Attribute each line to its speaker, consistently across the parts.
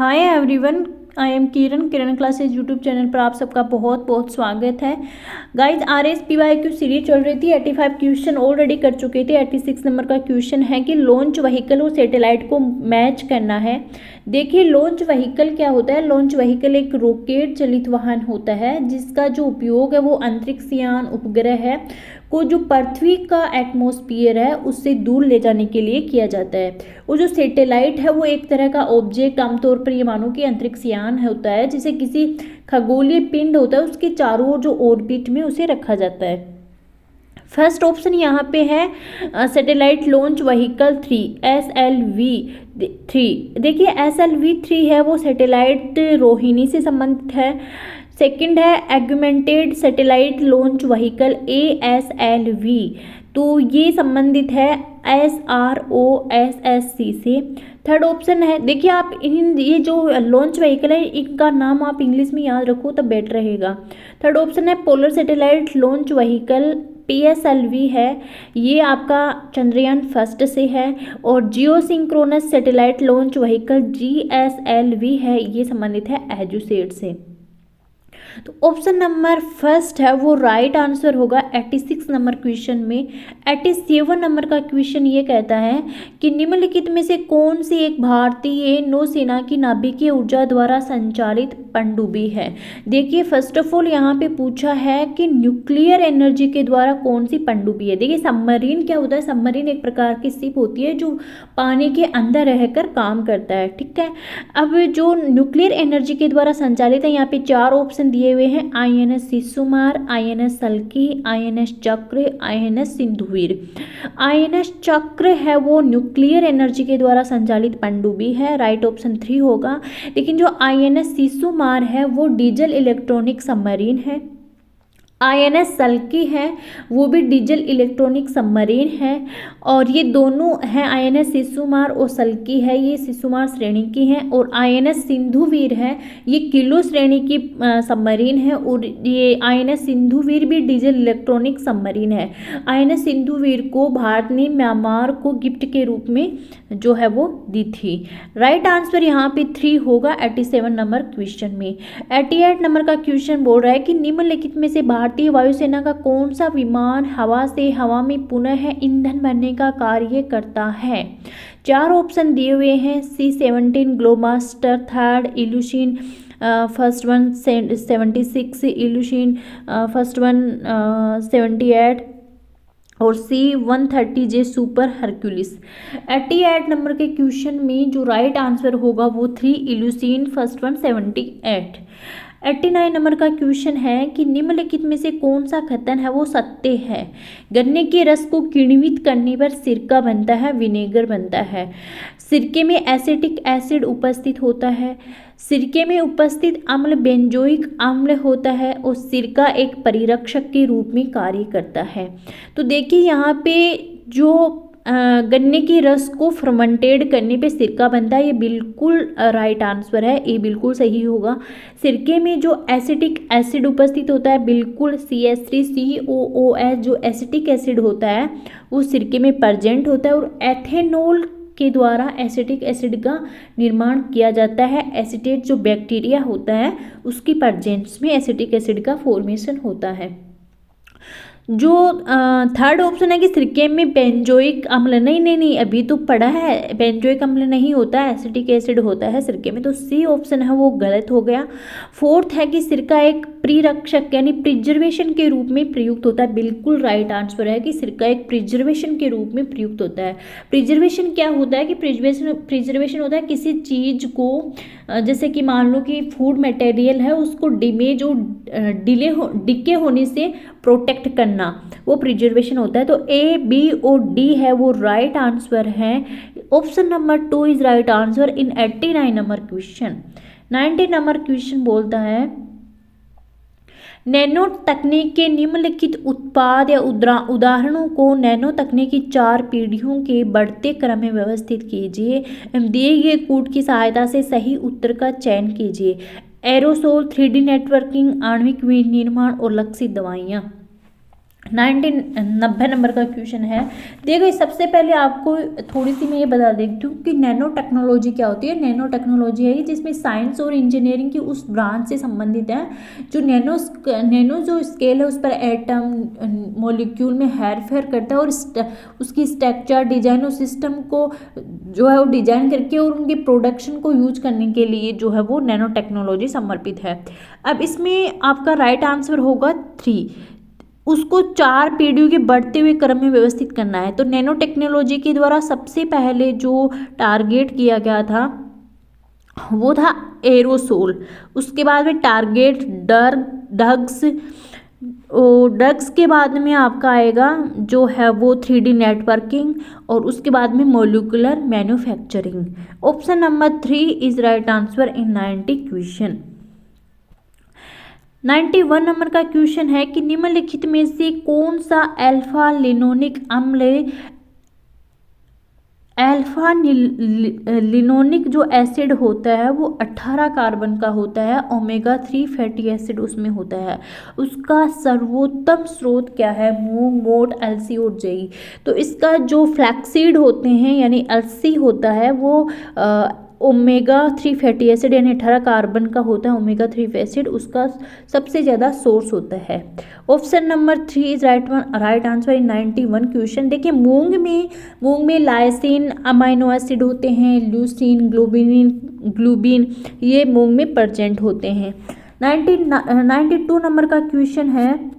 Speaker 1: Hi everyone, I am Kiran classes YouTube channel पर आप सबका बहुत बहुत स्वागत है। गाइज RSPYQ सीरीज चल रही थी। 85 क्वेश्चन ऑलरेडी कर चुके थे। 86 नंबर का क्वेश्चन है कि लॉन्च व्हीकल और सैटेलाइट को मैच करना है। देखिए, लॉन्च व्हीकल क्या होता है। लॉन्च व्हीकल एक रॉकेट चलित वाहन होता है जिसका जो उपयोग है वो अंतरिक्ष यान उपग्रह है को जो पृथ्वी का एटमॉस्फेयर है उससे दूर ले जाने के लिए किया जाता है। और जो सैटेलाइट है वो एक तरह का ऑब्जेक्ट, आमतौर पर ये मानो कि अंतरिक्ष यान होता है, जिसे किसी खगोलीय पिंड होता है उसके चारों ओर जो ऑर्बिट में उसे रखा जाता है। फर्स्ट ऑप्शन यहाँ पे है सैटेलाइट लॉन्च व्हीकल 3 SLV-3। देखिए SLV-3 है वो सैटेलाइट रोहिणी से संबंधित है। सेकंड है एगमेंटेड सैटेलाइट लॉन्च व्हीकल ASLV, तो ये संबंधित है SROSSC से। थर्ड ऑप्शन है, देखिए आप ये जो लॉन्च व्हीकल है इनका नाम आप इंग्लिश में याद रखो तब बेटर रहेगा। थर्ड ऑप्शन है polar satellite launch vehicle PSLV है, ये आपका चंद्रयान फर्स्ट से है। और geosynchronous satellite launch vehicle GSLV है, ये संबंधित है एजुसेट से। तो ऑप्शन नंबर फर्स्ट है वो राइट आंसर होगा 86 नंबर क्वेश्चन में। 87 नंबर का क्वेश्चन ये कहता है कि निम्नलिखित में से कौन सी एक भारतीय नौसेना की नाभिकीय ऊर्जा द्वारा संचालित पनडुब्बी है। देखिए फर्स्ट ऑफ ऑल यहाँ पे पूछा है कि न्यूक्लियर एनर्जी के द्वारा कौन सी पनडुब्बी है। देखिए सबमरीन क्या होता है, सबमरीन एक प्रकार की शिप होती है जो पानी के अंदर रहकर काम करता है, ठीक है। अब जो न्यूक्लियर एनर्जी के द्वारा संचालित है, यहाँ पे चार ऑप्शन दिए हुए हैं, INS शिशुमार, INS सल्की, INS चक्र, INS सिंधुवीर। INS चक्र है वो न्यूक्लियर एनर्जी के द्वारा संचालित पनडुब्बी है, राइट ऑप्शन 3 होगा। लेकिन जो INS शिशुमार है वो डीजल इलेक्ट्रॉनिक सबमरीन है। INS सल्की है वो भी डीजल इलेक्ट्रॉनिक सबमरीन है, और ये दोनों हैं INS शिशुमार और सल्की है, ये शिशुमार श्रेणी की हैं। और INS सिंधुवीर है, ये किलो श्रेणी की सबमरीन है, और ये INS सिंधुवीर भी डीजल इलेक्ट्रॉनिक सबमरीन है। INS सिंधुवीर को भारत ने म्यांमार को गिफ्ट के रूप में जो है वो दी थी। राइट आंसर यहाँ पे 3 होगा 87 नंबर क्वेश्चन में। 88 नंबर का क्वेश्चन बोल रहा है कि निम्नलिखित में से भारतीय वायुसेना का कौन सा विमान हवा से हवा में पुनः ईंधन भरने का कार्य करता है। चार ऑप्शन दिए हुए हैं, C-17 Globemaster, third Ilyushin, first one 76 Ilyushin, first one 78 और C-130J सुपर हरक्यूलिस। 88 नंबर के क्वेश्चन में जो राइट आंसर होगा वो 3 इल्यूसिन, फर्स्ट वन 78। 89 नंबर का क्वेश्चन है कि निम्नलिखित में से कौन सा कथन है वो सत्य है। गन्ने के रस को किण्वित करने पर सिरका बनता है, विनेगर बनता है। सिरके में एसिटिक एसिड उपस्थित होता है। सिरके में उपस्थित अम्ल बेंजोइक अम्ल होता है, और सिरका एक परिरक्षक के रूप में कार्य करता है। तो देखिए यहाँ पे जो गन्ने के रस को फर्मेंटेड करने पे सिरका बनता है, ये बिल्कुल राइट आंसर है, ये बिल्कुल सही होगा। सिरके में जो एसिटिक एसिड उपस्थित होता है, बिल्कुल CH3COOH जो एसिटिक एसिड होता है वो सिरके में प्रेजेंट होता है, और एथेनॉल के द्वारा एसिटिक एसिड का निर्माण किया जाता है। एसिटेट जो बैक्टीरिया होता है उसकी प्रेजेंस में एसिटिक एसिड का फॉर्मेशन होता है। जो थर्ड ऑप्शन है कि सिरके में बेंजोइक अम्ल, नहीं अभी तो पढ़ा है, बेंजोइक अम्ल नहीं होता है, एसिटिक एसिड होता है सिरके में, तो C ऑप्शन है वो गलत हो गया। फोर्थ है कि सिरका एक प्रिरक्षक यानी प्रिजर्वेशन के रूप में प्रयुक्त होता है, बिल्कुल राइट आंसर है कि सिरका एक प्रिजर्वेशन के रूप में प्रयुक्त होता है। प्रिजर्वेशन क्या होता है कि प्रिजर्वेशन होता है किसी चीज को, जैसे कि मान लो कि फूड मटेरियल है उसको डैमेज और डिके होने से प्रोटेक्ट करना, वो प्रिजर्वेशन होता है। तो A, B और D है वो राइट आंसर है। Option number 2 is right answer in 89 number question. 90 number question बोलता है नैनो तकनीक के निम्नलिखित उत्पाद या उदाहरणों को नैनो तकनीक की 4 पीढ़ियों के बढ़ते क्रम में व्यवस्थित कीजिए एवं दिए गए कूट की सहायता से सही उत्तर का चयन कीजिए। एरोसोल, 3D नेटवर्किंग, आणविक विनिर्माण और लक्षित दवाइयाँ। 90 नंबर का क्वेश्चन है। देखो सबसे पहले आपको थोड़ी सी मैं ये बता देती हूँ कि नैनो टेक्नोलॉजी क्या होती है। नैनो टेक्नोलॉजी है जिसमें साइंस और इंजीनियरिंग की उस ब्रांच से संबंधित है जो नैनो जो स्केल है उस पर एटम मॉलिक्यूल में हेर फेर करता है और उसकी स्ट्रक्चर डिजाइन और सिस्टम को जो है वो डिजाइन करके और उनके प्रोडक्शन को यूज करने के लिए जो है वो नैनो टेक्नोलॉजी समर्पित है। अब इसमें आपका राइट आंसर होगा 3। उसको 4 पीढ़ियों के बढ़ते हुए क्रम में व्यवस्थित करना है। तो नैनो टेक्नोलॉजी के द्वारा सबसे पहले जो टारगेट किया गया था वो था एरोसोल। उसके बाद में टारगेट ड्रग्स ड्रग्स के बाद में आपका आएगा जो है वो 3D नेटवर्किंग और उसके बाद में molecular manufacturing. Option number 3 is right answer in 90 question. 91 number का क्वेश्चन है कि निम्नलिखित में से कौन सा अल्फा लिनोनिक जो एसिड होता है वो 18 कार्बन का होता है। ओमेगा 3 फैटी एसिड उसमें होता है। उसका सर्वोत्तम स्रोत क्या है? मूंग, मोठ, अलसी और जई। तो इसका जो फ्लैक्सीड होते हैं यानी अलसी होता है वो ओमेगा 3 फैटी एसिड यानी 18 कार्बन का होता है। ओमेगा 3 एसिड उसका सबसे ज़्यादा सोर्स होता है। Option number 3 is right answer in 91 question. देखिए मूंग में लाइसिन अमाइनो एसिड होते हैं, ल्यूसीन, ग्लूबिन ये मूंग में प्रेजेंट होते हैं। 92 नंबर का क्वेश्चन है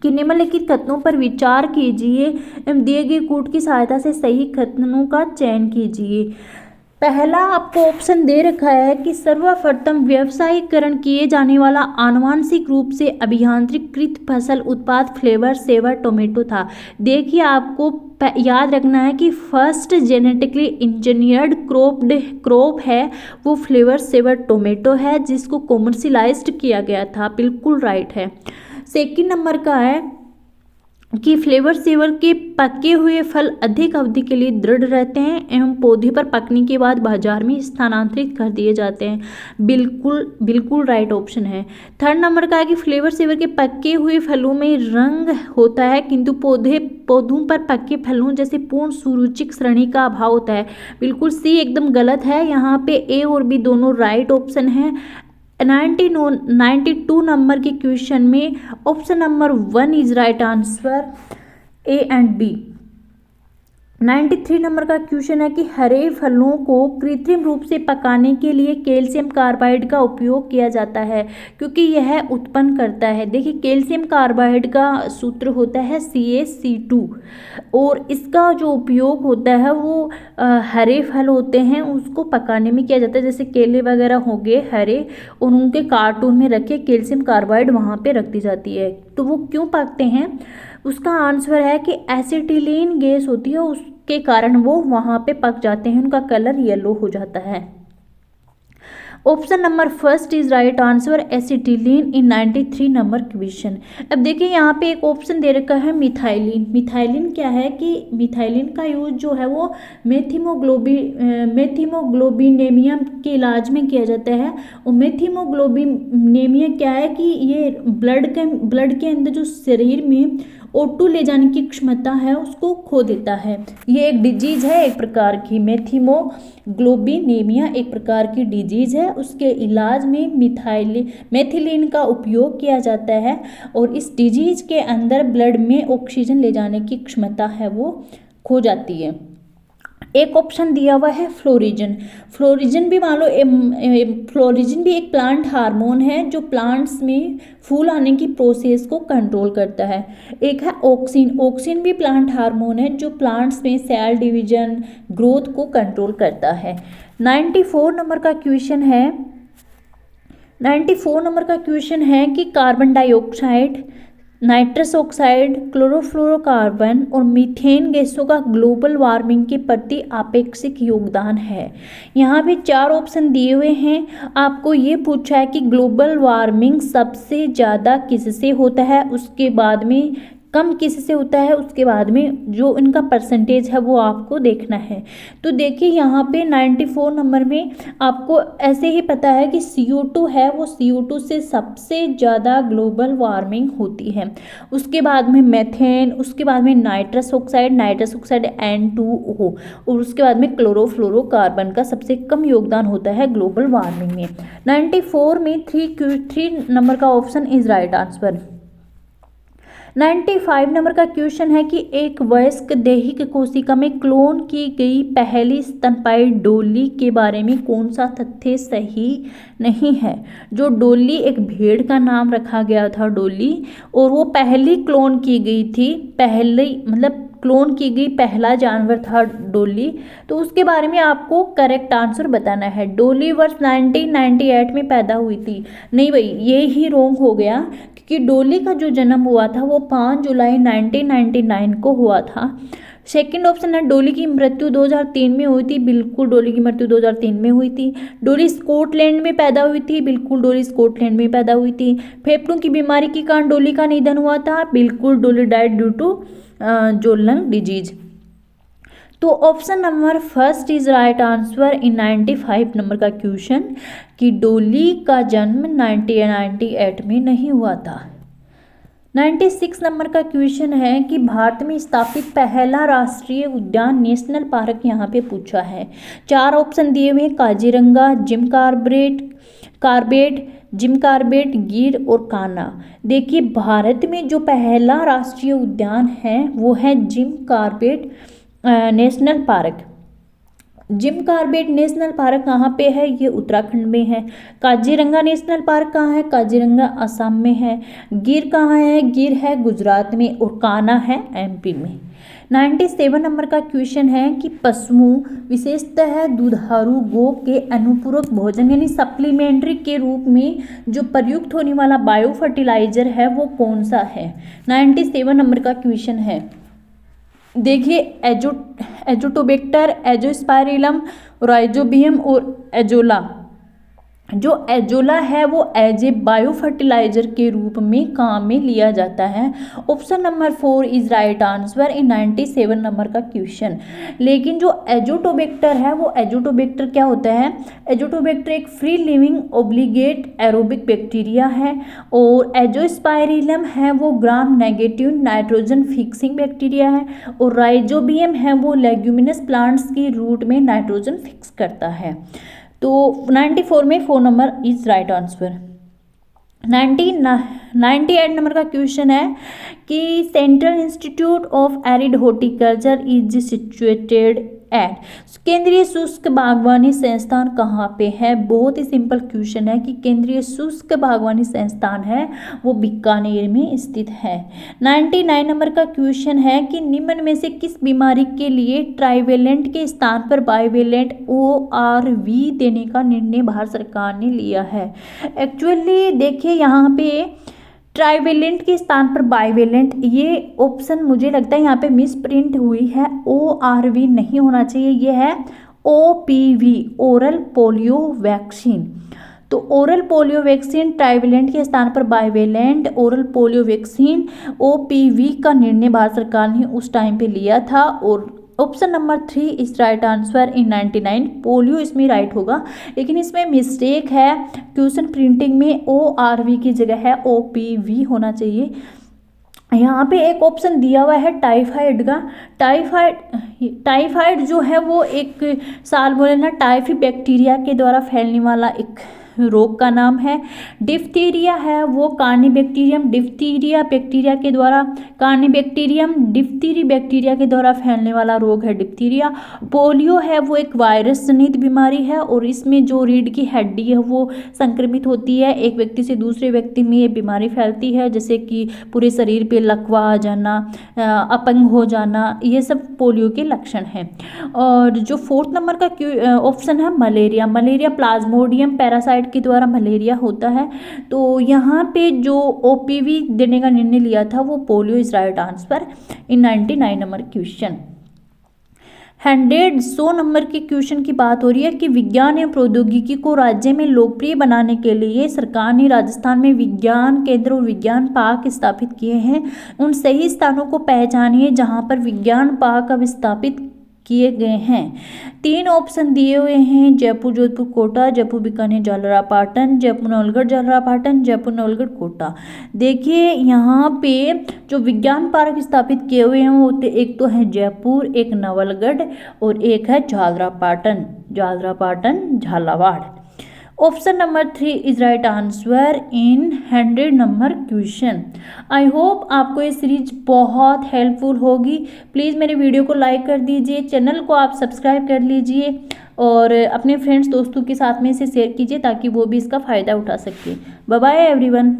Speaker 1: कि निम्नलिखित कथनों पर विचार कीजिए एवं दिए गए कूट की सहायता से सही कथनों का चयन कीजिए। पहला आपको ऑप्शन दे रखा है कि सर्वप्रथम व्यावसायीकरण किए जाने वाला आनुवांशिक रूप से अभियांत्रिकृत फसल उत्पाद फ्लेवर सेवर टोमेटो था। देखिए आपको याद रखना है कि फर्स्ट जेनेटिकली इंजीनियर्ड क्रॉप है वो फ्लेवर सेवर टोमेटो है जिसको कॉमर्शियलाइज्ड किया गया था। बिल्कुल राइट है। सेकंड नंबर का है कि फ्लेवर सेवर के पके हुए फल अधिक अवधि के लिए दृढ़ रहते हैं एवं पौधे पर पकने के बाद बाजार में स्थानांतरित कर दिए जाते हैं। बिल्कुल राइट ऑप्शन है। थर्ड नंबर का है कि फ्लेवर सेवर के पके हुए फलों में रंग होता है किंतु पौधों पर पके फलों जैसे पूर्ण सुरुचिक श्रेणी का अभाव होता है। बिल्कुल सी एकदम गलत है। यहाँ पे ए और बी दोनों राइट ऑप्शन है। 92 नंबर के क्वेश्चन में option number 1 is right answer A and B. 93 number का क्वेश्चन है कि हरे फलों को कृत्रिम रूप से पकाने के लिए कैल्शियम कार्बाइड का उपयोग किया जाता है क्योंकि यह उत्पन्न करता है। देखिए कैल्शियम कार्बाइड का सूत्र होता है CaC2 और इसका जो उपयोग होता है वो हरे फल होते हैं उसको पकाने में किया जाता है। जैसे केले वगैरह हो गए हरे और उनके कार्टून में रखे कैल्शियम कार्बाइड वहाँ पे रख दी जाती है। तो वो क्यों पकते हैं? उसका आंसर है कि एसिटिलीन गैस होती है उसके कारण वो वहाँ पे पक जाते हैं, उनका कलर येलो हो जाता है। Option number first is right answer acetylene in 93 number question. अब देखिए यहाँ पे एक ऑप्शन दे रखा है मिथाइलिन। मिथाइलिन क्या है कि मिथाइलिन का यूज जो है वो मेथिमोग्लोबिनेमिया के इलाज में किया जाता है। और मेथिमोग्लोबिनेमिया क्या है कि ये ब्लड के अंदर जो शरीर में O2 ले जाने की क्षमता है उसको खो देता है। ये एक डिजीज है एक प्रकार की। मेथिमोग्लोबिनेमिया एक प्रकार की डिजीज है। उसके इलाज में मेथिलीन का उपयोग किया जाता है और इस डिजीज के अंदर ब्लड में ऑक्सीजन ले जाने की क्षमता है वो खो जाती है। एक ऑप्शन दिया हुआ है फ्लोरिजन। फ्लोरिजन भी मान लो फ्लोरिजन भी एक प्लांट हार्मोन है जो प्लांट्स में फूल आने की प्रोसेस को कंट्रोल करता है। एक है ऑक्सिन। ऑक्सिन भी प्लांट हार्मोन है जो प्लांट्स में सेल डिवीजन ग्रोथ को कंट्रोल करता है। 94 नंबर का क्वेश्चन है 94 नंबर का क्वेश्चन है कि carbon dioxide, nitrous oxide, chlorofluorocarbon और मीथेन गैसों का ग्लोबल वार्मिंग के प्रति आपेक्षिक योगदान है। यहाँ पे 4 ऑप्शन दिए हुए हैं। आपको ये पूछा है कि ग्लोबल वार्मिंग सबसे ज़्यादा किससे होता है, उसके बाद में कम किसी से होता है, उसके बाद में जो इनका परसेंटेज है वो आपको देखना है। तो देखिए यहाँ पे 94 नंबर में आपको ऐसे ही पता है कि CO2 है वो CO2 से सबसे ज़्यादा ग्लोबल वार्मिंग होती है। उसके बाद में मेथेन, उसके बाद में नाइट्रस ऑक्साइड N2O, और उसके बाद में क्लोरोफ्लोरोकार्बन का सबसे कम योगदान होता है ग्लोबल वार्मिंग में। 94 में 3 नंबर का ऑप्शन इज राइट आंसर। 95 नंबर का क्वेश्चन है कि एक वयस्क दैहिक कोशिका में क्लोन की गई पहली स्तनपायी डॉली के बारे में कौन सा तथ्य सही नहीं है। जो डॉली एक भेड़ का नाम रखा गया था डॉली, और वो पहली क्लोन की गई थी, पहली मतलब क्लोन की गई पहला जानवर था डॉली। तो उसके बारे में आपको करेक्ट आंसर बताना है। डॉली वर्ष 1998 में पैदा हुई थी। नहीं भाई, ये ही रॉन्ग हो गया, क्योंकि डॉली का जो जन्म हुआ था वो 5 जुलाई 1999 को हुआ था। सेकंड ऑप्शन है डॉली की मृत्यु 2003 में हुई थी। बिल्कुल, डॉली की मृत्यु 2003 में हुई थी। डॉली स्कॉटलैंड में पैदा हुई थी। बिल्कुल, डॉली स्कॉटलैंड में पैदा हुई थी। फेफड़ों की बीमारी के कारण डॉली का निधन हुआ था। बिल्कुल, Dolly died due to Jolan disease. तो option number first is right answer in 95 नंबर का क्वेश्चन कि डॉली का जन्म 1998 में नहीं हुआ था। 96 नंबर का क्वेश्चन है कि भारत में स्थापित पहला राष्ट्रीय उद्यान नेशनल पार्क यहाँ पे पूछा है। 4 ऑप्शन दिए हुए हैं, काजीरंगा, जिम कॉर्बेट, गिर और कान्हा। देखिए भारत में जो पहला राष्ट्रीय उद्यान है वो है Jim Corbett national park. Jim Corbett national park कहाँ पे है? ये उत्तराखंड में है। काजीरंगा नेशनल पार्क कहाँ है? काजीरंगा असम में है। गिर कहाँ है? गिर है गुजरात में, और कान्हा है MP में। 97 नंबर का क्वेश्चन है कि पशुओं विशेषतः दुधारू गौ के अनुपूरक भोजन यानी सप्लीमेंट्री के रूप में जो प्रयुक्त होने वाला बायो फर्टिलाइजर है वो कौन सा है? 97 नंबर का क्वेश्चन है। देखिए एजोटोबैक्टर, एजोस्पाइरिलम, राइजोबियम और एजोला। जो एजोला है वो एज ए बायो फर्टिलाइजर के रूप में काम में लिया जाता है। Option number 4 is right answer in 97 number का क्वेश्चन। लेकिन जो एजोटोबैक्टर है वो एजोटोबैक्टर क्या होता है? एजोटोबैक्टर एक free living obligate aerobic bacteria है, और एजोस्पाइरिलम है वो gram negative nitrogen fixing bacteria है, और राइजोबियम है वो लेग्यूमिनस प्लांट्स की रूट में नाइट्रोजन फिक्स करता है। तो 94 में 4 number is right answer. 98 number का क्वेश्चन है कि central institute of arid horticulture is situated at, केंद्रीय शुष्क बागवानी संस्थान कहाँ पे है? बहुत ही सिंपल क्वेश्चन है कि केंद्रीय शुष्क बागवानी संस्थान है वो बीकानेर में स्थित है। 99 नंबर का क्वेश्चन है कि निम्न में से किस बीमारी के लिए ट्राइवेलेंट के स्थान पर बाइवेलेंट ORV देने का निर्णय भारत सरकार ने लिया है? एक्चुअली देखिए यहाँ पे ट्राइवेलेंट के स्थान पर बाइवेलेंट, ये ऑप्शन मुझे लगता है यहाँ पे मिस प्रिंट हुई है। ORV नहीं होना चाहिए, ये है OPV, ओरल पोलियो वैक्सीन। तो ओरल पोलियो वैक्सीन ट्राइवेलेंट के स्थान पर bivalent oral polio vaccine OPV का निर्णय भारत सरकार ने उस टाइम पे लिया था। और option number 3 is right answer in 99, polio इसमें राइट होगा, लेकिन इसमें मिस्टेक है। क्वेश्चन प्रिंटिंग में ORV की जगह है OPV होना चाहिए। यहाँ पे एक ऑप्शन दिया हुआ है टाइफाइड का। टाइफाइड जो है वो एक साल्मोनेला टाइफी बैक्टीरिया के द्वारा फैलने वाला एक रोग का नाम है। डिप्थीरिया है वो कार्निबैक्टीरियम डिप्थीरिया बैक्टीरिया के द्वारा, कार्निबैक्टीरियम डिप्थीरी बैक्टीरिया के द्वारा फैलने वाला रोग है डिप्थीरिया। पोलियो है वो एक वायरस जनित बीमारी है, और इसमें जो रीढ़ की हड्डी है वो संक्रमित होती है, एक व्यक्ति से दूसरे व्यक्ति में ये बीमारी फैलती है, जैसे कि पूरे शरीर पे लकवा आ जाना, अपंग हो जाना, ये सब पोलियो के लक्षण हैं। और जो 4th नंबर का ऑप्शन है मलेरिया प्लाज्मोडियम पैरासाइट के द्वारा मलेरिया होता है। तो यहाँ पे जो OPV देने का निर्णय लिया था वो polio is right answer in 99 number question. 100 number के क्वेश्चन की बात हो रही है कि विज्ञान एवं प्रौद्योगिकी को राज्य में लोकप्रिय बनाने के लिए सरकार ने राजस्थान में विज्ञान केंद्र और विज्ञान पार्क स्थापित किए हैं। उन सही स्थानों को पहचानिए जहां पर विज्ञान पार्क अब स्थापित किए गए हैं। 3 ऑप्शन दिए हुए हैं, जयपुर, जोधपुर, कोटा, जयपुर, बीकानेर, झालरा पाटन, जयपुर, नवलगढ़, झालरा पाटन, जयपुर, नवलगढ़, कोटा। देखिए यहाँ पे जो विज्ञान पार्क स्थापित किए हुए हैं वो एक तो है जयपुर, एक नवलगढ़ और एक है Jhalra Patan, Jhalawar. Option number 3 is right answer in 100 number question. I hope आपको ये सीरीज बहुत हेल्पफुल होगी। प्लीज़ मेरे वीडियो को लाइक कर दीजिए, चैनल को आप सब्सक्राइब कर लीजिए और अपने फ्रेंड्स दोस्तों के साथ में इसे शेयर कीजिए ताकि वो भी इसका फ़ायदा उठा सके। Bye bye everyone.